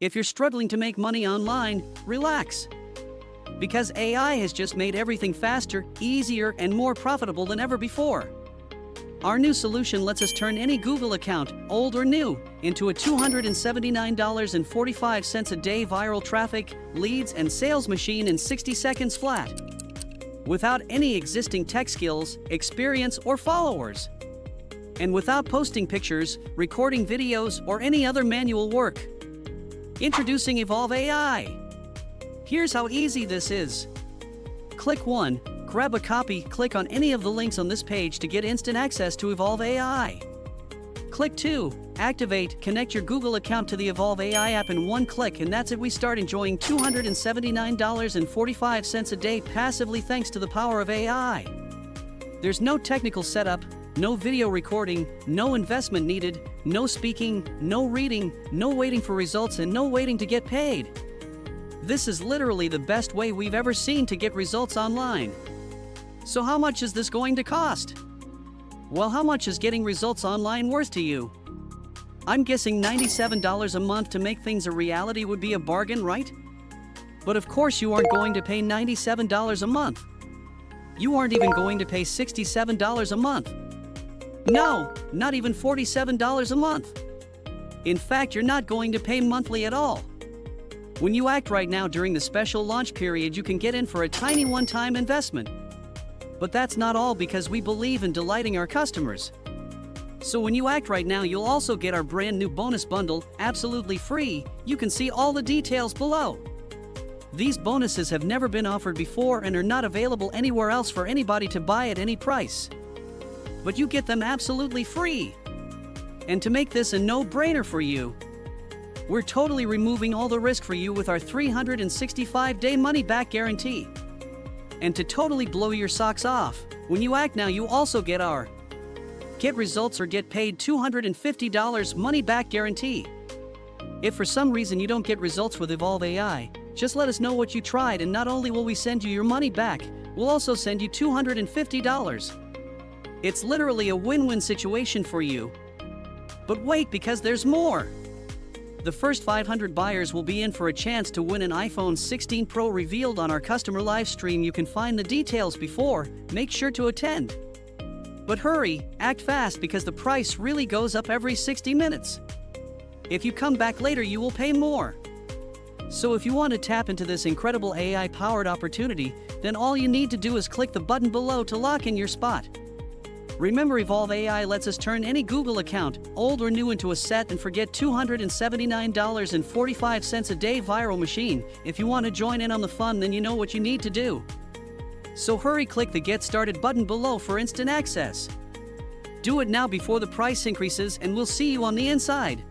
If you're struggling to make money online, relax. Because AI has just made everything faster, easier, and more profitable than ever before. Our new solution lets us turn any Google account, old or new, into a $279.45 a day viral traffic, leads, and sales machine in 60 seconds flat. Without any existing tech skills, experience, or followers. And without posting pictures, recording videos, or any other manual work. Introducing EvolveAI. Here's how easy this is. Click 1. Grab a copy, click on any of the links on this page to get instant access to EvolveAI. Click 2. Activate, connect your Google account to the EvolveAI app in one click, and that's it. We start enjoying $279.45 a day passively thanks to the power of AI. There's no technical setup, no video recording, no investment needed, no speaking, no reading, no waiting for results, and no waiting to get paid. This is literally the best way we've ever seen to get results online. So how much is this going to cost? Well, how much is getting results online worth to you? I'm guessing $97 a month to make things a reality would be a bargain, right? But of course you aren't going to pay $97 a month. You aren't even going to pay $67 a month. No, not even $47 a month. In fact, you're not going to pay monthly at all. When you act right now during the special launch period, you can get in for a tiny one-time investment. But that's not all, because we believe in delighting our customers. So when you act right now, you'll also get our brand new bonus bundle, absolutely free. You can see all the details below. These bonuses have never been offered before and are not available anywhere else for anybody to buy at any price. But you get them absolutely free. And to make this a no-brainer for you, we're totally removing all the risk for you with our 365-day money-back guarantee. And to totally blow your socks off, when you act now, you also get our Get Results or Get Paid $250 money-back guarantee. If for some reason you don't get results with EvolveAI, just let us know what you tried, and not only will we send you your money back, we'll also send you $250. It's literally a win-win situation for you. But wait, because there's more! The first 500 buyers will be in for a chance to win an iPhone 16 Pro revealed on our customer live stream. You can find the details before. Make sure to attend. But hurry, act fast, because the price really goes up every 60 minutes. If you come back later, you will pay more. So if you want to tap into this incredible AI-powered opportunity, then all you need to do is click the button below to lock in your spot. Remember, EvolveAI lets us turn any Google account, old or new, into a set and forget $279.45 a day viral machine. If you want to join in on the fun, then you know what you need to do. So hurry, click the Get Started button below for instant access. Do it now before the price increases, and we'll see you on the inside.